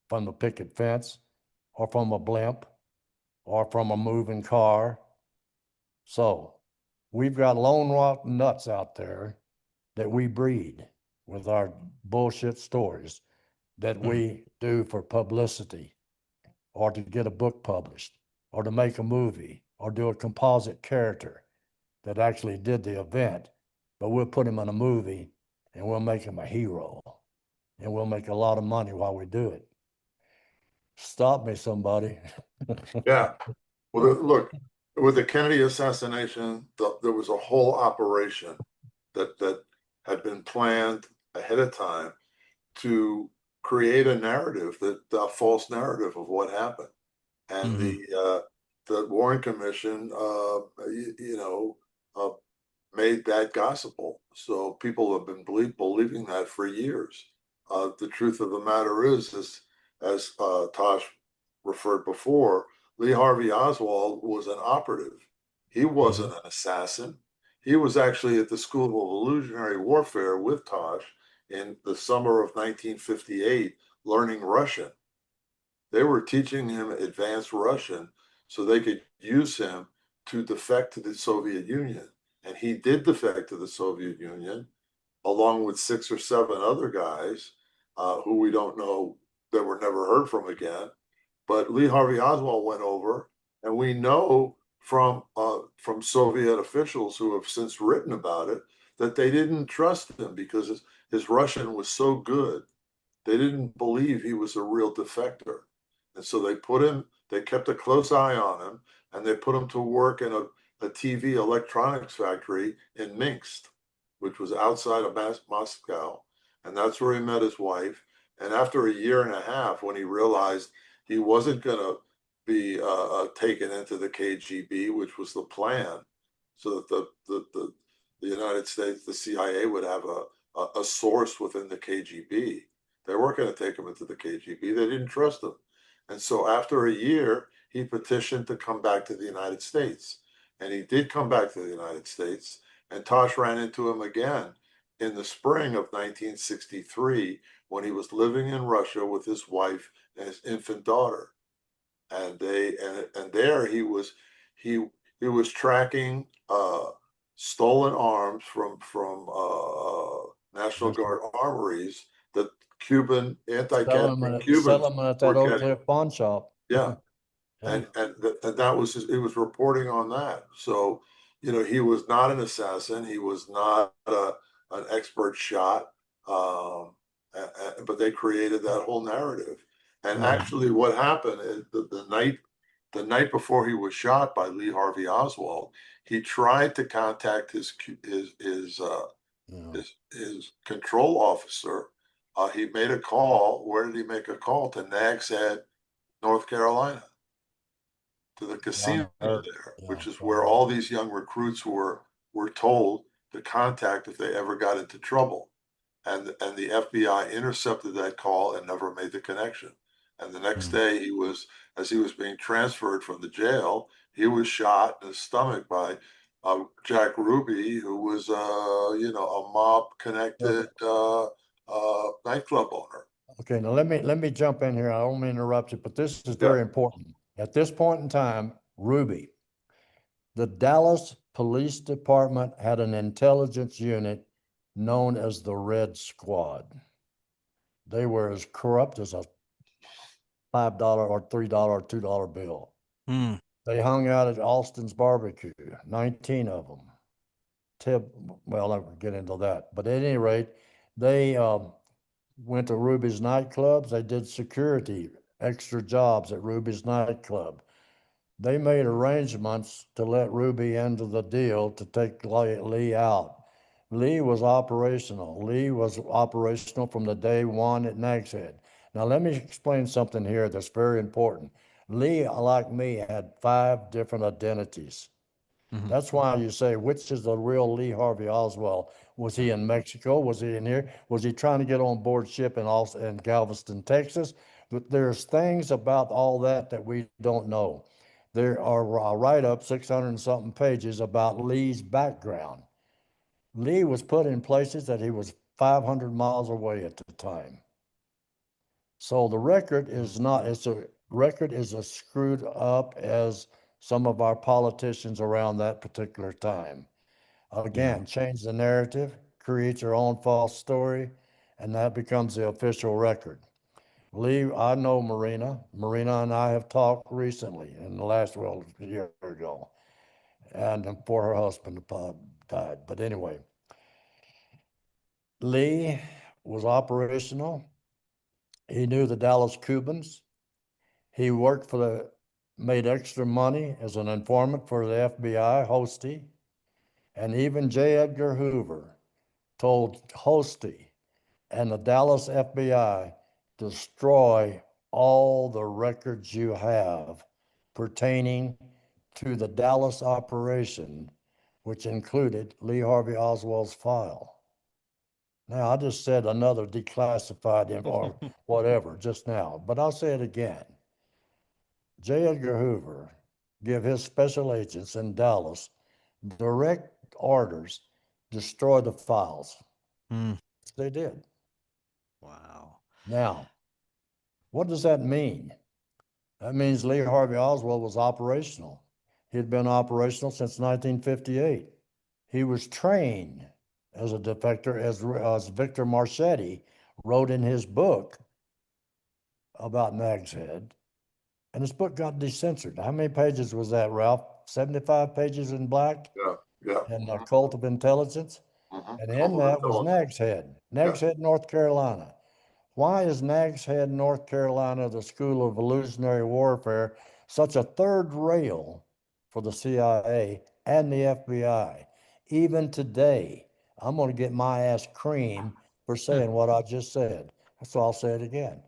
from the picket fence or from a blimp or from a moving car. So we've got lone rock nuts out there that we breed with our bullshit stories that we do for publicity or to get a book published or to make a movie or do a composite character that actually did the event, but we'll put him in a movie and we'll make him a hero and we'll make a lot of money while we do it. Stop me, somebody. Yeah. Well, look, with the Kennedy assassination, there was a whole operation that had been planned ahead of time to create a narrative, a false narrative of what happened. And the Warren Commission, made that gospel. So people have been believing that for years. The truth of the matter is as Tosh referred before, Lee Harvey Oswald was an operative. He wasn't an assassin. He was actually at the School of Evolutionary Warfare with Tosh in the summer of 1958, learning Russian. They were teaching him advanced Russian so they could use him to defect to the Soviet Union. And he did defect to the Soviet Union, along with 6 or 7 other guys who we don't know, that were never heard from again. But Lee Harvey Oswald went over, and we know from Soviet officials who have since written about it that they didn't trust him because his Russian was so good. They didn't believe he was a real defector. And so they kept a close eye on him, and they put him to work in a TV electronics factory in Minsk, which was outside of Moscow. And that's where he met his wife. And after a year and a half, when he realized he wasn't going to be taken into the KGB, which was the plan, so that the United States, the CIA, would have a source within the KGB. They weren't going to take him into the KGB. They didn't trust him. And so after a year, he petitioned to come back to the United States. And he did come back to the United States. And Tosh ran into him again in the spring of 1963 when he was living in Russia with his wife and his infant daughter. And there he was tracking stolen arms from National Guard armories that Cuban anti-Catholic Cubans Selling at that Oak Cliff pawn shop. Yeah. And that was he was reporting on that. So, he was not an assassin. He was not an expert shot. But they created that whole narrative. And actually what happened is the night before he was shot by Lee Harvey Oswald, he tried to contact his control officer. He made a call. Where did he make a call? To Nags Head, North Carolina, to the casino there, which is where all these young recruits were told to contact if they ever got into trouble. And the FBI intercepted that call and never made the connection. And the next day, as he was being transferred from the jail, he was shot in the stomach by Jack Ruby, who was a mob-connected nightclub owner. Okay, now let me jump in here. I don't mean to interrupt you, but this is very important. At this point in time, Ruby, the Dallas Police Department had an intelligence unit known as the Red Squad. They were as corrupt as a $5 or $3 or $2 bill. Mm. They hung out at Austin's barbecue, 19 of them. Well, I won't get into that. But at any rate, they went to Ruby's nightclubs. They did security, extra jobs at Ruby's nightclub. They made arrangements to let Ruby into the deal to take Lee out. Lee was operational. Lee was operational from the day one at Nag's Head. Now, let me explain something here that's very important. Lee, like me, had 5 different identities. Mhm. That's why you say, which is the real Lee Harvey Oswald? Was he in Mexico? Was he in here? Was he trying to get on board ship in Galveston, Texas? But there's things about all that that we don't know. There are a write-up, 600 and something pages about Lee's background. Lee was put in places that he was 500 miles away at the time. So the record is not, record is as screwed up as some of our politicians around that particular time. Again, change the narrative, create your own false story, and that becomes the official record. Lee, I know Marina. Marina and I have talked recently in the last, well, a year ago, and before her husband died. But anyway, Lee was operational. He knew the Dallas Cubans. He worked made extra money as an informant for the FBI, Hosty. And even J. Edgar Hoover told Hosty and the Dallas FBI, destroy all the records you have pertaining to the Dallas operation, which included Lee Harvey Oswald's file. Now, I just said another declassified or whatever just now, but I'll say it again. J. Edgar Hoover gave his special agents in Dallas direct orders, destroy the files. Mm. They did. Wow. Now, what does that mean? That means Lee Harvey Oswald was operational. He'd been operational since 1958. He was trained as a defector, as Victor Marchetti wrote in his book about Nag's Head. And his book got decensored. How many pages was that, Ralph? 75 pages in black? Yeah. And The Cult of Intelligence? And in that was Nag's Head. Nag's Head, North Carolina. Why is Nag's Head, North Carolina, the School of Illusionary Warfare, such a third rail for the CIA and the FBI? Even today, I'm going to get my ass creamed for saying what I just said. So I'll say it again.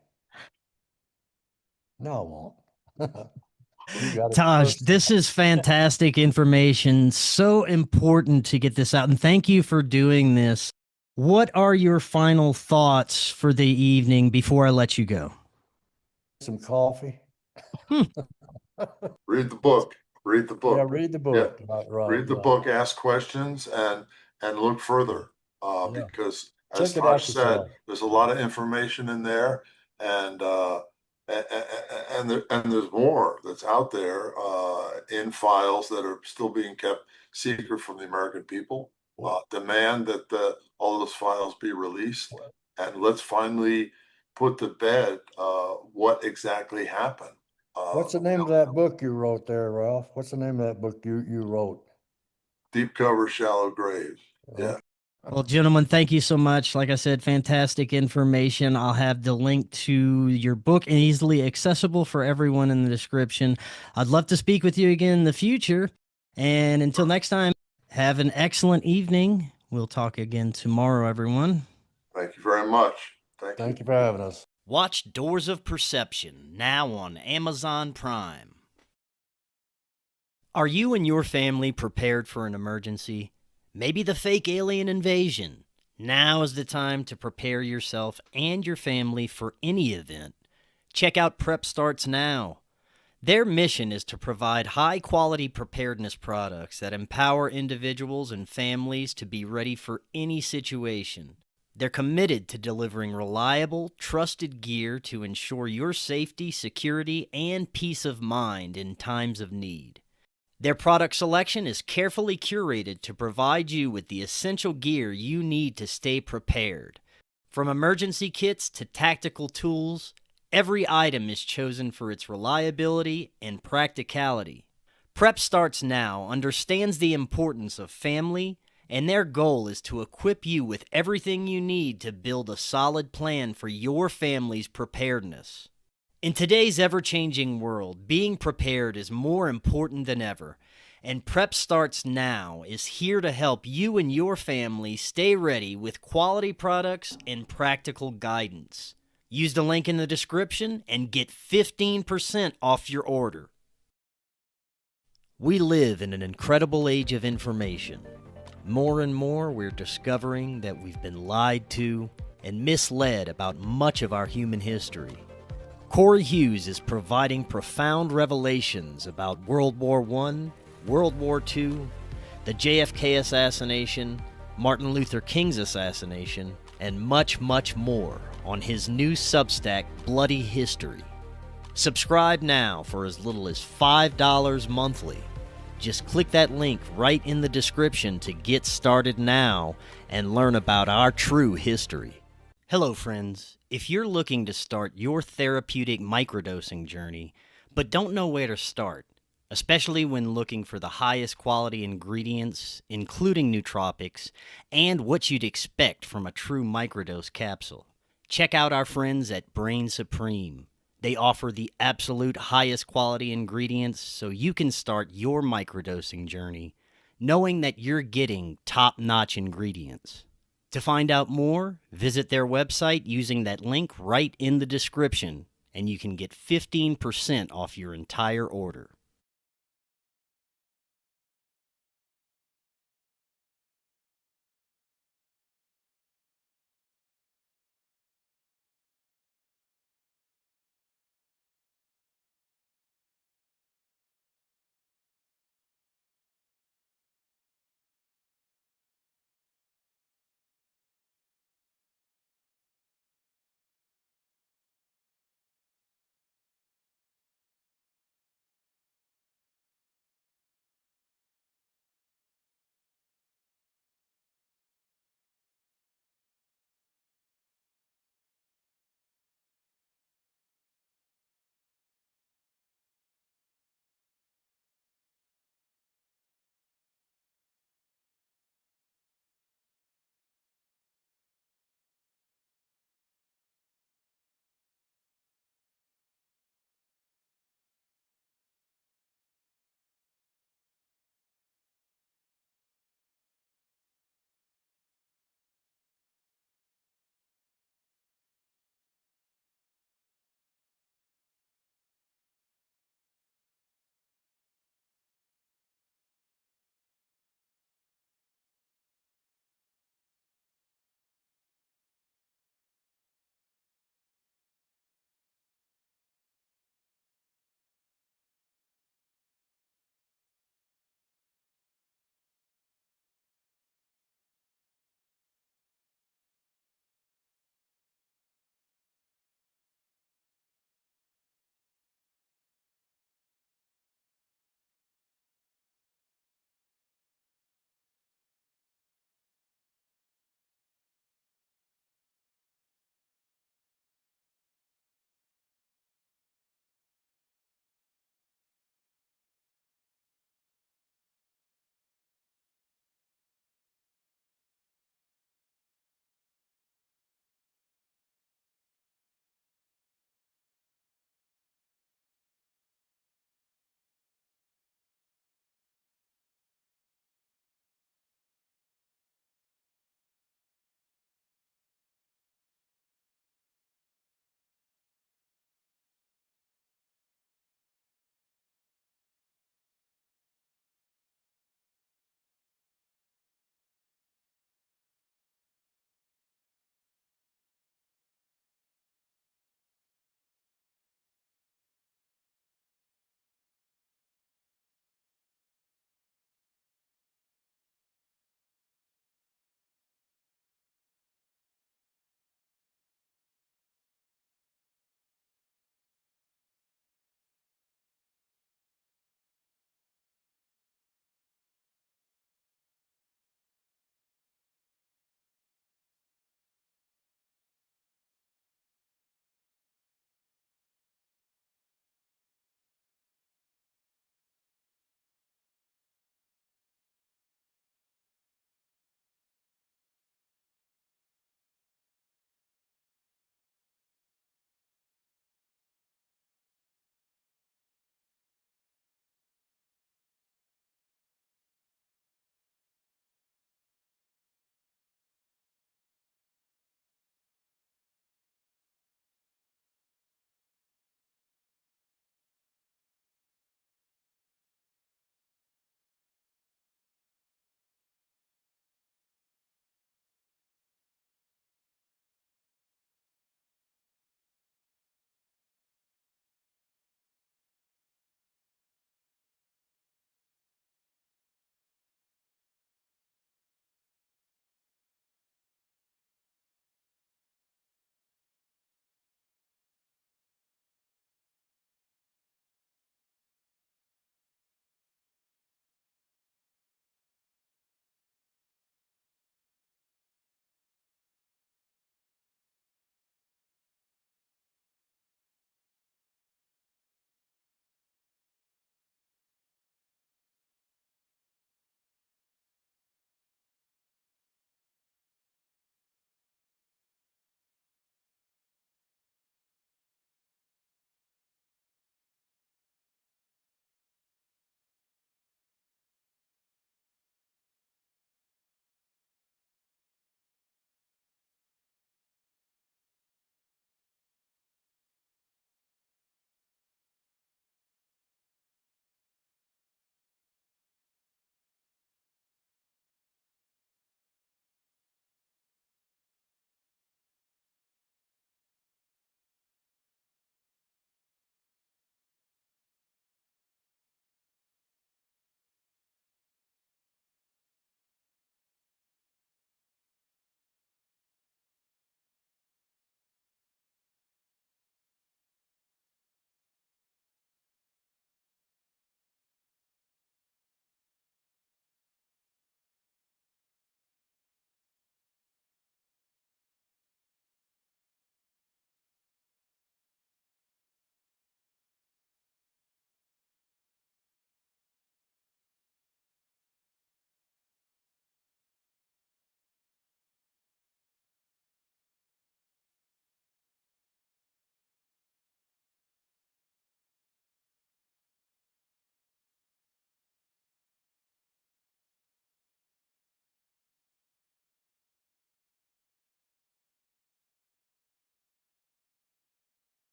No, I won't. You got it Tosh, first. this is fantastic information. So important to get this out. And thank you for doing this. What are your final thoughts for the evening before I let you go? Some coffee. Read the book. Read the book. Yeah, read the book. Yeah. Right, Read the book, ask questions, and look further. Yeah. Because as Check it out Tosh said, yourself. there's a lot of information in there, and there's more that's out there in files that are still being kept secret from the American people. Demand that all those files be released, and let's finally put to bed what exactly happened. What's the name of that book you wrote there, Ralph? What's the name of that book you wrote? Deep Cover, Shallow Grave. Yeah. Well, gentlemen, thank you so much. Like I said, fantastic information. I'll have the link to your book and easily accessible for everyone in the description. I'd love to speak with you again in the future. And until next time, have an excellent evening. We'll talk again tomorrow, everyone. Thank you very much. Thank you for having us. Watch Doors of Perception now on Amazon Prime. Are you and your family prepared for an emergency? Maybe the fake alien invasion? Now is the time to prepare yourself and your family for any event. Check out Prep Starts Now. Their mission is to provide high-quality preparedness products that empower individuals and families to be ready for any situation. They're committed to delivering reliable, trusted gear to ensure your safety, security, and peace of mind in times of need. Their product selection is carefully curated to provide you with the essential gear you need to stay prepared. From emergency kits to tactical tools, every item is chosen for its reliability and practicality. Prep Starts Now understands the importance of family, and their goal is to equip you with everything you need to build a solid plan for your family's preparedness. In today's ever-changing world, being prepared is more important than ever, and Prep Starts Now is here to help you and your family stay ready with quality products and practical guidance. Use the link in the description and get 15% off your order. We live in an incredible age of information. More and more, we're discovering that we've been lied to and misled about much of our human history. Cory Hughes is providing profound revelations about World War I, World War II, the JFK assassination, Martin Luther King's assassination, and much, much more on his new Substack, Bloody History. Subscribe now for as little as $5 monthly. Just click that link right in the description to get started now and learn about our true history. Hello, friends. If you're looking to start your therapeutic microdosing journey, but don't know where to start, especially when looking for the highest quality ingredients, including nootropics, and what you'd expect from a true microdose capsule, check out our friends at Brainsupreme. They offer the absolute highest quality ingredients so you can start your microdosing journey knowing that you're getting top-notch ingredients. To find out more, visit their website using that link right in the description, and you can get 15% off your entire order.